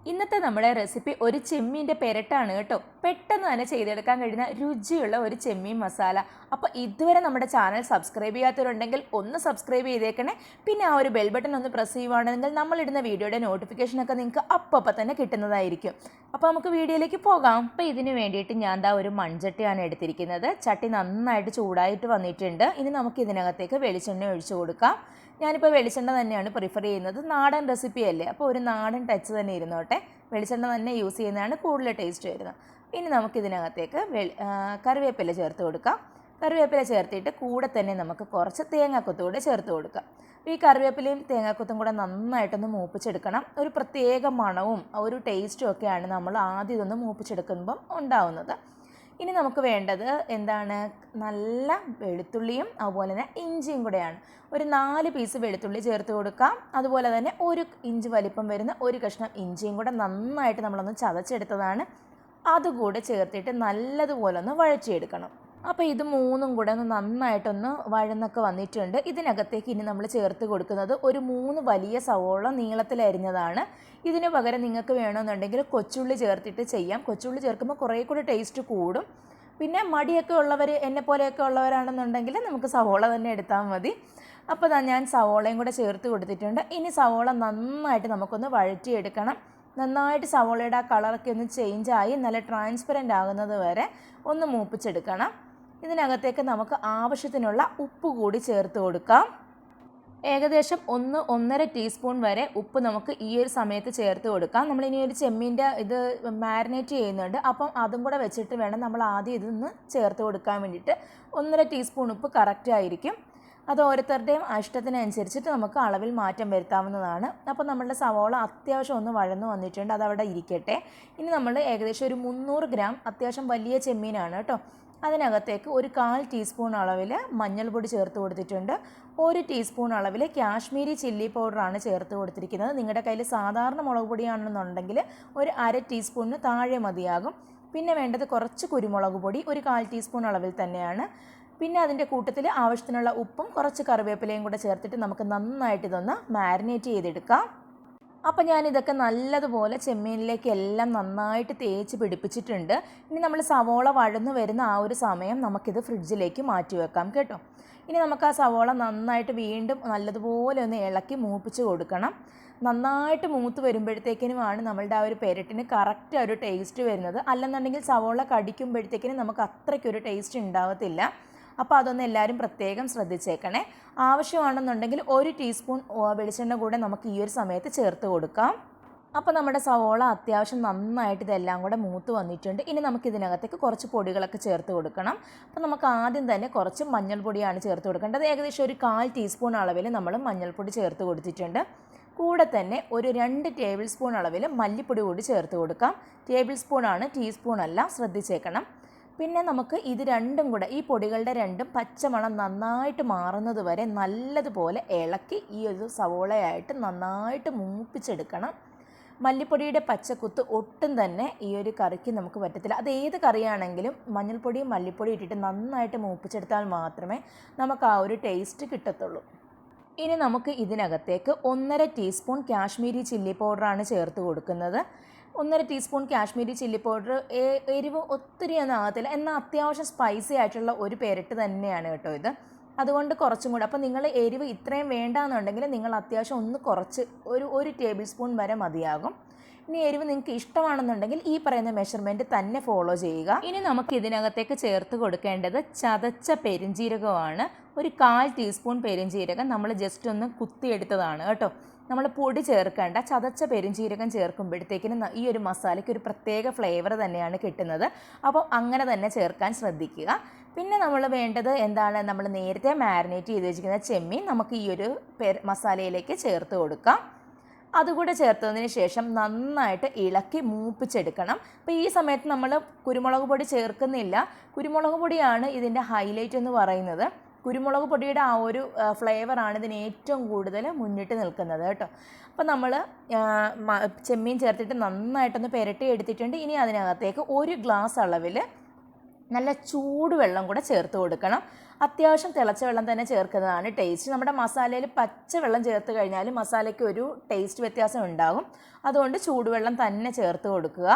ഇന്നത്തെ നമ്മുടെ റെസിപ്പി ഒരു ചെമ്മീൻ്റെ പെരട്ടാണ് കേട്ടോ. പെട്ടെന്ന് തന്നെ ചെയ്തെടുക്കാൻ കഴിയുന്ന രുചിയുള്ള ഒരു ചെമ്മീൻ മസാല. അപ്പോൾ ഇതുവരെ നമ്മുടെ ചാനൽ സബ്സ്ക്രൈബ് ചെയ്യാത്തവരുണ്ടെങ്കിൽ ഒന്ന് സബ്സ്ക്രൈബ് ചെയ്തേക്കണേ. പിന്നെ ആ ഒരു ബെൽ ബട്ടൺ ഒന്ന് പ്രസ് ചെയ്യുവാണെങ്കിൽ നമ്മളിടുന്ന വീഡിയോയുടെ നോട്ടിഫിക്കേഷനൊക്കെ നിങ്ങൾക്ക് അപ്പം തന്നെ കിട്ടുന്നതായിരിക്കും. അപ്പോൾ നമുക്ക് വീഡിയോയിലേക്ക് പോകാം. അപ്പോൾ ഇതിന് വേണ്ടിയിട്ട് ഞാൻ ഒരു മൺചട്ടിയാണ് എടുത്തിരിക്കുന്നത്. ചട്ടി നന്നായിട്ട് ചൂടായിട്ട് വന്നിട്ടുണ്ട്. ഇനി നമുക്ക് ഇതിനകത്തേക്ക് വെളിച്ചെണ്ണ ഒഴിച്ചു കൊടുക്കാം. ഞാനിപ്പോൾ വെളിച്ചെണ്ണ തന്നെയാണ് പ്രിഫർ ചെയ്യുന്നത്. നാടൻ റെസിപ്പി അല്ലേ, അപ്പോൾ ഒരു നാടൻ ടച്ച് തന്നെ ഇരുന്നോട്ടെ. വെളിച്ചെണ്ണ തന്നെ യൂസ് ചെയ്യുന്നതാണ് കൂടുതൽ ടേസ്റ്റ് വരുന്നത്. ഇനി നമുക്കിതിനകത്തേക്ക് കറിവേപ്പില ചേർത്ത് കൊടുക്കാം. കറിവേപ്പില ചേർത്തിട്ട് കൂടെ തന്നെ നമുക്ക് കുറച്ച് തേങ്ങാക്കൊത്ത് കൂടെ ചേർത്ത് കൊടുക്കാം. ഈ കറിവേപ്പിലയും തേങ്ങാക്കൊത്തും കൂടെ നന്നായിട്ടൊന്ന് മൂപ്പിച്ചെടുക്കണം. ഒരു പ്രത്യേക മണവും ഒരു ടേസ്റ്റും ഒക്കെയാണ് നമ്മൾ ആദ്യം ഇതൊന്ന് മൂപ്പിച്ചെടുക്കുമ്പം ഉണ്ടാവുന്നത്. ഇനി നമുക്ക് വേണ്ടത് എന്താണ്, നല്ല വെളുത്തുള്ളിയും അതുപോലെ തന്നെ ഇഞ്ചിയും കൂടെയാണ്. ഒരു 4 പീസ് വെളുത്തുള്ളി ചേർത്ത് കൊടുക്കാം. അതുപോലെ തന്നെ 1 ഇഞ്ച് വലിപ്പം വരുന്ന ഒരു കഷ്ണം ഇഞ്ചിയും കൂടെ നന്നായിട്ട് നമ്മളൊന്ന് ചതച്ചെടുത്തതാണ്. അതുകൂടെ ചേർത്തിട്ട് നല്ലതുപോലെ ഒന്ന് വഴറ്റിയെടുക്കണം. അപ്പോൾ ഇത് മൂന്നും കൂടെ ഒന്ന് നന്നായിട്ടൊന്ന് വഴന്നൊക്കെ വന്നിട്ടുണ്ട്. ഇതിനകത്തേക്ക് ഇനി നമ്മൾ ചേർത്ത് കൊടുക്കുന്നത് ഒരു 3 വലിയ സവോള നീളത്തിലരിഞ്ഞതാണ്. ഇതിന് പകരം നിങ്ങൾക്ക് വേണമെന്നുണ്ടെങ്കിൽ കൊച്ചുള്ളി ചേർത്തിട്ട് ചെയ്യാം. കൊച്ചുള്ളി ചേർക്കുമ്പോൾ കുറേ കൂടി ടേസ്റ്റ് കൂടും. പിന്നെ മടിയൊക്കെ ഉള്ളവർ, എന്നെ പോലെയൊക്കെ ഉള്ളവരാണെന്നുണ്ടെങ്കിൽ നമുക്ക് സവോള തന്നെ എടുത്താൽ മതി. അപ്പോൾ ഞാൻ സവോളയും കൂടെ ചേർത്ത് കൊടുത്തിട്ടുണ്ട്. ഇനി സവോള നന്നായിട്ട് നമുക്കൊന്ന് വഴറ്റിയെടുക്കണം. നന്നായിട്ട് സവോളയുടെ ആ കളറൊക്കെ ഒന്ന് ചേഞ്ചായി നല്ല ട്രാൻസ്പെറൻ്റ് ആകുന്നത് വരെ ഒന്ന് മൂപ്പിച്ചെടുക്കണം. ഇതിനകത്തേക്ക് നമുക്ക് ആവശ്യത്തിനുള്ള ഉപ്പ് കൂടി ചേർത്ത് കൊടുക്കാം. ഏകദേശം 1-1.5 ടീസ്പൂൺ വരെ ഉപ്പ് നമുക്ക് ഈ ഒരു സമയത്ത് ചേർത്ത് കൊടുക്കാം. നമ്മളിനി ഒരു ചെമ്മീൻ്റെ ഇത് മാരിനേറ്റ് ചെയ്യുന്നുണ്ട്, അപ്പം അതും കൂടെ വെച്ചിട്ട് വേണം നമ്മൾ ആദ്യം ഇതൊന്ന് ചേർത്ത് കൊടുക്കാൻ വേണ്ടിയിട്ട്. 1.5 ടീസ്പൂൺ ഉപ്പ് കറക്റ്റ് ആയിരിക്കും. അത് ഓരോരുത്തരുടെയും ഇഷ്ടത്തിനനുസരിച്ചിട്ട് നമുക്ക് അളവിൽ മാറ്റം വരുത്താവുന്നതാണ്. അപ്പോൾ നമ്മളുടെ സവോള അത്യാവശ്യം ഒന്ന് വഴന്നു വന്നിട്ടുണ്ട്, അതവിടെ ഇരിക്കട്ടെ. ഇനി നമ്മൾ ഏകദേശം ഒരു 300 ഗ്രാം അത്യാവശ്യം വലിയ ചെമ്മീനാണ് കേട്ടോ. അതിനകത്തേക്ക് ഒരു 1/4 ടീസ്പൂൺ അളവിൽ മഞ്ഞൾപ്പൊടി ചേർത്ത് കൊടുത്തിട്ടുണ്ട്. 1 ടീസ്പൂൺ അളവിൽ കാശ്മീരി ചില്ലി പൗഡറാണ് ചേർത്ത് കൊടുത്തിരിക്കുന്നത്. നിങ്ങളുടെ കയ്യിൽ സാധാരണ മുളക് പൊടിയാണെന്നുണ്ടെങ്കിൽ ഒരു 1/2 ടീസ്പൂണിന് താഴെ മതിയാകും. പിന്നെ വേണ്ടത് കുറച്ച് കുരുമുളക് പൊടി ഒരു 1/4 ടീസ്പൂൺ അളവിൽ തന്നെയാണ്. പിന്നെ അതിൻ്റെ കൂട്ടത്തിൽ ആവശ്യത്തിനുള്ള ഉപ്പും കുറച്ച് കറിവേപ്പിലയും കൂടെ ചേർത്തിട്ട് നമുക്ക് നന്നായിട്ട് ഇതൊന്ന് മാരിനേറ്റ് ചെയ്തെടുക്കാം. അപ്പോൾ ഞാനിതൊക്കെ നല്ലതുപോലെ ചെമ്മീനിലേക്ക് എല്ലാം നന്നായിട്ട് തേച്ച് പിടിപ്പിച്ചിട്ടുണ്ട്. ഇനി നമ്മൾ സവോള വഴന്നു വരുന്ന ആ ഒരു സമയം നമുക്കിത് ഫ്രിഡ്ജിലേക്ക് മാറ്റി വെക്കാം കേട്ടോ. ഇനി നമുക്ക് ആ സവോള നന്നായിട്ട് വീണ്ടും നല്ലതുപോലെ ഒന്ന് ഇളക്കി മൂപ്പിച്ച് കൊടുക്കണം. നന്നായിട്ട് മൂത്ത് വരുമ്പോഴത്തേക്കിനുമാണ് നമ്മളുടെ ആ ഒരു പെരട്ടിന് കറക്റ്റ് ഒരു ടേസ്റ്റ് വരുന്നത്. അല്ലെന്നുണ്ടെങ്കിൽ സവോള കടിക്കുമ്പോഴത്തേക്കിനും നമുക്ക് അത്രയ്ക്കൊരു ടേസ്റ്റ് ഉണ്ടാവത്തില്ല. അപ്പോൾ അതൊന്ന് എല്ലാവരും പ്രത്യേകം ശ്രദ്ധിച്ചേക്കണേ. ആവശ്യമാണെന്നുണ്ടെങ്കിൽ 1 ടീസ്പൂൺ വെളിച്ചെണ്ണ കൂടെ നമുക്ക് ഈ ഒരു സമയത്ത് ചേർത്ത് കൊടുക്കാം. അപ്പോൾ നമ്മുടെ സവോള അത്യാവശ്യം നന്നായിട്ട് ഇതെല്ലാം കൂടെ മൂത്ത് വന്നിട്ടുണ്ട്. ഇനി നമുക്കിതിനകത്തേക്ക് കുറച്ച് പൊടികളൊക്കെ ചേർത്ത് കൊടുക്കണം. അപ്പോൾ നമുക്ക് ആദ്യം തന്നെ കുറച്ച് മഞ്ഞൾപ്പൊടിയാണ് ചേർത്ത് കൊടുക്കേണ്ടത്. ഏകദേശം ഒരു 1/4 ടീസ്പൂൺ അളവിൽ നമ്മൾ മഞ്ഞൾപ്പൊടി ചേർത്ത് കൊടുത്തിട്ടുണ്ട്. കൂടെ തന്നെ ഒരു 2 ടേബിൾ സ്പൂൺ അളവിൽ മല്ലിപ്പൊടി കൂടി ചേർത്ത് കൊടുക്കാം. ടേബിൾ സ്പൂണാണ്, ടീസ്പൂൺ അല്ല, ശ്രദ്ധിച്ചേക്കണം. പിന്നെ നമുക്ക് ഇത് രണ്ടും കൂടെ, ഈ പൊടികളുടെ രണ്ടും പച്ചമണം നന്നായിട്ട് മാറുന്നത് വരെ നല്ലതുപോലെ ഇളക്കി ഈ ഒരു സവോളയായിട്ട് നന്നായിട്ട് മൂപ്പിച്ചെടുക്കണം. മല്ലിപ്പൊടിയുടെ പച്ചക്കുത്ത് ഒട്ടും തന്നെ ഈ ഒരു കറിക്ക് നമുക്ക് പറ്റത്തില്ല. അത് ഏത് കറിയാണെങ്കിലും മഞ്ഞൾപ്പൊടിയും മല്ലിപ്പൊടിയും ഇട്ടിട്ട് നന്നായിട്ട് മൂപ്പിച്ചെടുത്താൽ മാത്രമേ നമുക്ക് ആ ഒരു ടേസ്റ്റ് കിട്ടത്തുള്ളൂ. ഇനി നമുക്ക് ഇതിനകത്തേക്ക് 1.5 ടീസ്പൂൺ കാശ്മീരി ചില്ലി പൗഡറാണ് ചേർത്ത് കൊടുക്കുന്നത്. 1.5 ടീസ്പൂൺ കാശ്മീരി ചില്ലി പൗഡർ എരിവ് ഒത്തിരിയൊന്നും ആകത്തില്ല, എന്നാൽ അത്യാവശ്യം സ്പൈസി ആയിട്ടുള്ള ഒരു പെരട്ട് തന്നെയാണ് കേട്ടോ ഇത്. അതുകൊണ്ട് കുറച്ചും കൂടെ, അപ്പോൾ നിങ്ങൾ എരിവ് ഇത്രയും വേണ്ടാന്നുണ്ടെങ്കിൽ നിങ്ങൾ അത്യാവശ്യം ഒന്ന് കുറച്ച് ഒരു ടേബിൾ സ്പൂൺ വരെ മതിയാകും. ഇനി എരിവ് നിങ്ങൾക്ക് ഇഷ്ടമാണെന്നുണ്ടെങ്കിൽ ഈ പറയുന്ന മെഷർമെൻറ്റ് തന്നെ ഫോളോ ചെയ്യുക. ഇനി നമുക്ക് ഇതിനകത്തേക്ക് ചേർത്ത് കൊടുക്കേണ്ടത് ചതച്ച പെരിഞ്ജീരകമാണ്. ഒരു 1/4 ടീസ്പൂൺ പെരിഞ്ജീരകം നമ്മൾ ജസ്റ്റ് ഒന്ന് കുത്തിയെടുത്തതാണ് കേട്ടോ. നമ്മൾ പൊടി ചേർക്കേണ്ട, ചതച്ച പെരിഞ്ജീരകം ചേർക്കുമ്പോഴത്തേക്കിനും ഈ ഒരു മസാലയ്ക്ക് ഒരു പ്രത്യേക ഫ്ലേവർ തന്നെയാണ് കിട്ടുന്നത്. അപ്പോൾ അങ്ങനെ തന്നെ ചേർക്കാൻ ശ്രദ്ധിക്കുക. പിന്നെ നമ്മൾ വേണ്ടത് എന്താണ്, നമ്മൾ നേരത്തെ മാരിനേറ്റ് ചെയ്ത് വെച്ചിരിക്കുന്ന ചെമ്മീൻ നമുക്ക് ഈ ഒരു മസാലയിലേക്ക് ചേർത്ത് കൊടുക്കാം. അതുകൂടെ ചേർത്തതിന് ശേഷം നന്നായിട്ട് ഇളക്കി മൂപ്പിച്ചെടുക്കണം. അപ്പോൾ ഈ സമയത്ത് നമ്മൾ കുരുമുളക് പൊടി ചേർക്കുന്നില്ല. കുരുമുളക് പൊടിയാണ് ഇതിൻ്റെ ഹൈലൈറ്റ് എന്ന് പറയുന്നത്. കുരുമുളക് പൊടിയുടെ ആ ഒരു ഫ്ലേവറാണ് ഇതിന് ഏറ്റവും കൂടുതൽ മുന്നിട്ട് നിൽക്കുന്നത് കേട്ടോ. അപ്പോൾ നമ്മൾ ചെമ്മീൻ ചേർത്തിട്ട് നന്നായിട്ടൊന്ന് പുരട്ടി എടുത്തിട്ടുണ്ട്. ഇനി അതിനകത്തേക്ക് 1 ഗ്ലാസ് അളവിൽ നല്ല ചൂടുവെള്ളം കൂടെ ചേർത്ത് കൊടുക്കണം. അത്യാവശ്യം തിളച്ച വെള്ളം തന്നെ ചേർക്കുന്നതാണ് ടേസ്റ്റ്. നമ്മുടെ മസാലയിൽ പച്ച വെള്ളം ചേർത്ത് കഴിഞ്ഞാൽ മസാലയ്ക്ക് ഒരു ടേസ്റ്റ് വ്യത്യാസം ഉണ്ടാകും. അതുകൊണ്ട് ചൂടുവെള്ളം തന്നെ ചേർത്ത് കൊടുക്കുക.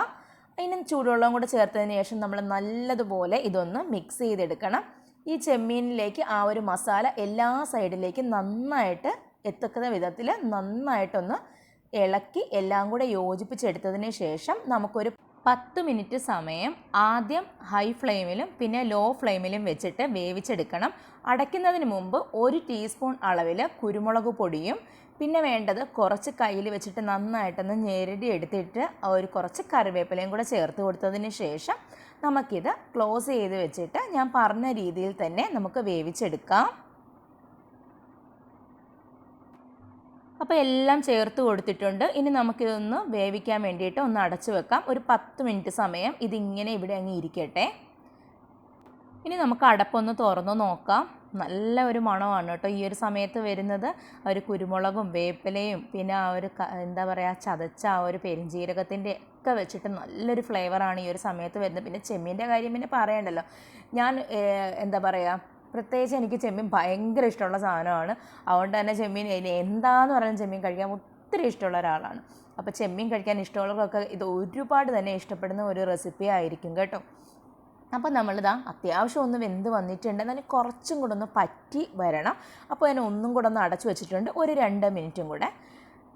ഇനി ചൂടുവെള്ളം കൂടെ ചേർത്തതിന് ശേഷം നമ്മൾ നല്ലതുപോലെ ഇതൊന്ന് മിക്സ് ചെയ്തെടുക്കണം. ഈ ചെമ്മീനിലേക്ക് ആ ഒരു മസാല എല്ലാ സൈഡിലേക്കും നന്നായിട്ട് എത്തക്കുന്ന വിധത്തിൽ നന്നായിട്ടൊന്ന് ഇളക്കി എല്ലാം കൂടെ യോജിപ്പിച്ചെടുത്തതിന് ശേഷം നമുക്കൊരു 10 മിനിറ്റ് സമയം ആദ്യം ഹൈ ഫ്ലെയിമിലും പിന്നെ ലോ ഫ്ലെയിമിലും വെച്ചിട്ട് വേവിച്ചെടുക്കണം. അടയ്ക്കുന്നതിന് മുമ്പ് 1 ടീസ്പൂൺ അളവിൽ കുരുമുളക് പൊടിയും പിന്നെ വേണ്ടത് കുറച്ച് കയ്യിൽ വെച്ചിട്ട് നന്നായിട്ടൊന്ന് ഞെരടി എടുത്തിട്ട് ഒരു കുറച്ച് കറിവേപ്പിലയും കൂടെ ചേർത്ത് കൊടുത്തതിന് ശേഷം നമുക്കിത് ക്ലോസ് ചെയ്ത് വെച്ചിട്ട് ഞാൻ പറഞ്ഞ രീതിയിൽ തന്നെ നമുക്ക് വേവിച്ചെടുക്കാം. അപ്പോൾ എല്ലാം ചേർത്ത് കൊടുത്തിട്ടുണ്ട്. ഇനി നമുക്കിതൊന്ന് വേവിക്കാൻ വേണ്ടിയിട്ട് ഒന്ന് അടച്ചു വെക്കാം. ഒരു 10 മിനിറ്റ് സമയം ഇതിങ്ങനെ ഇവിടെ അങ്ങ് ഇരിക്കട്ടെ. ഇനി നമുക്ക് അടപ്പൊന്ന് തുറന്ന് നോക്കാം. നല്ല ഒരു മണമാണ് കേട്ടോ ഈ ഒരു സമയത്ത് വരുന്നത്. ഒരു കുരുമുളകും വേപ്പിലയും പിന്നെ ആ ഒരു എന്താ പറയുക ചതച്ച ആ ഒരു പെരുംജീരകത്തിൻ്റെ ഒക്കെ വെച്ചിട്ട് നല്ലൊരു ഫ്ലേവറാണ് ഈ ഒരു സമയത്ത് വരുന്നത്. പിന്നെ ചെമ്മീൻ്റെ കാര്യം പിന്നെ പറയണ്ടല്ലോ. ഞാൻ എന്താ പറയുക പ്രത്യേകിച്ച് എനിക്ക് ചെമ്മീൻ ഭയങ്കര ഇഷ്ടമുള്ള സാധനമാണ്. അതുകൊണ്ട് തന്നെ ചെമ്മീൻ എന്താന്ന് പറയുന്നത് ചെമ്മീൻ കഴിക്കാൻ ഒത്തിരി ഇഷ്ടമുള്ള ഒരാളാണ്. അപ്പോൾ ചെമ്മീൻ കഴിക്കാൻ ഇഷ്ടമുള്ളവർക്കൊക്കെ ഇത് ഒരുപാട് തന്നെ ഇഷ്ടപ്പെടുന്ന ഒരു റെസിപ്പി ആയിരിക്കും കേട്ടോ. അപ്പോൾ നമ്മളിതാ അത്യാവശ്യം ഒന്ന് വെന്ത് വന്നിട്ടുണ്ട്. എന്നാലും കുറച്ചും കൂടെ ഒന്ന് പറ്റി വരണം. അപ്പോൾ അതിനെ ഒന്നും കൂടെ ഒന്ന് അടച്ചു വെച്ചിട്ടുണ്ട് ഒരു 2 മിനിറ്റും കൂടെ.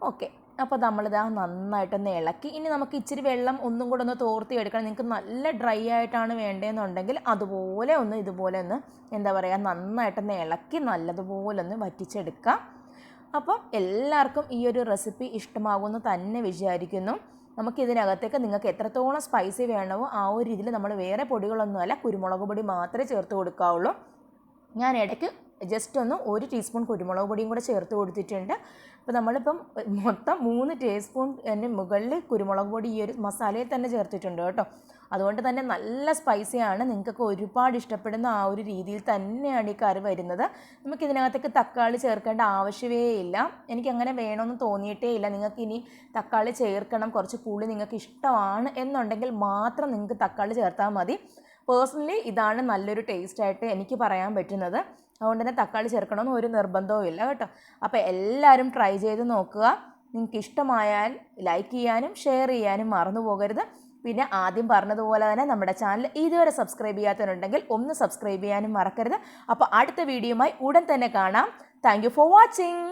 ഓക്കെ, അപ്പോൾ നമ്മളിതാ നന്നായിട്ടൊന്ന് ഇളക്കി. ഇനി നമുക്ക് ഇച്ചിരി വെള്ളം ഒന്നും കൂടെ ഒന്ന് തോർത്തി എടുക്കണം. നിങ്ങൾക്ക് നല്ല ഡ്രൈ ആയിട്ടാണ് വേണ്ടതെന്നുണ്ടെങ്കിൽ അതുപോലെ ഒന്ന് ഇതുപോലെ ഒന്ന് എന്താ പറയുക നന്നായിട്ടൊന്ന് ഇളക്കി നല്ലതുപോലെ ഒന്ന് വറ്റിച്ചെടുക്കാം. അപ്പം എല്ലാവർക്കും ഈ ഒരു റെസിപ്പി ഇഷ്ടമാകുമെന്ന് തന്നെ വിചാരിക്കുന്നു. നമുക്കിതിനകത്തേക്ക് നിങ്ങൾക്ക് എത്രത്തോളം സ്പൈസി വേണമോ ആ ഒരു രീതിയിൽ നമ്മൾ വേറെ പൊടികളൊന്നുമല്ല കുരുമുളക് പൊടി മാത്രമേ ചേർത്ത് കൊടുക്കാവുള്ളൂ. ഞാൻ ഇടയ്ക്ക് ജസ്റ്റ് ഒന്ന് 1 ടീസ്പൂൺ കുരുമുളക് പൊടിയും കൂടെ ചേർത്ത് കൊടുത്തിട്ടുണ്ട്. അപ്പോൾ നമ്മളിപ്പം മൊത്തം 3 ടീസ്പൂൺ മുകളിൽ കുരുമുളക് പൊടി ഈ ഒരു മസാലയിൽ തന്നെ ചേർത്തിട്ടുണ്ട് കേട്ടോ. അതുകൊണ്ട് തന്നെ നല്ല സ്പൈസിയാണ്. നിങ്ങൾക്കൊക്കെ ഒരുപാട് ഇഷ്ടപ്പെടുന്ന ആ ഒരു രീതിയിൽ തന്നെയാണ് ഈ കറി വരുന്നത്. നമുക്കിതിനകത്തേക്ക് തക്കാളി ചേർക്കേണ്ട ആവശ്യമേ ഇല്ല. എനിക്കങ്ങനെ വേണമെന്ന് തോന്നിയിട്ടേ ഇല്ല. നിങ്ങൾക്ക് ഇനി തക്കാളി ചേർക്കണം, കുറച്ച് പുളി നിങ്ങൾക്ക് ഇഷ്ടമാണ് എന്നുണ്ടെങ്കിൽ മാത്രം നിങ്ങൾക്ക് തക്കാളി ചേർത്താൽ മതി. പേഴ്സണലി ഇതാണ് നല്ലൊരു ടേസ്റ്റായിട്ട് എനിക്ക് പറയാൻ പറ്റുന്നത്. അതുകൊണ്ട് തന്നെ തക്കാളി ചേർക്കണമെന്ന് ഒരു നിർബന്ധവും ഇല്ല കേട്ടോ. അപ്പോൾ എല്ലാവരും ട്രൈ ചെയ്ത് നോക്കുക. നിങ്ങൾക്ക് ഇഷ്ടമായാൽ ലൈക്ക് ചെയ്യാനും ഷെയർ ചെയ്യാനും മറന്നു പോകരുത്. പിന്നെ ആദ്യം പറഞ്ഞതുപോലെ തന്നെ നമ്മുടെ ചാനൽ ഇതുവരെ സബ്സ്ക്രൈബ് ചെയ്യാത്തവരുണ്ടെങ്കിൽ ഒന്ന് സബ്സ്ക്രൈബ് ചെയ്യാനും മറക്കരുത്. അപ്പോൾ അടുത്ത വീഡിയോയുമായി ഉടൻ തന്നെ കാണാം. Thank you for watching.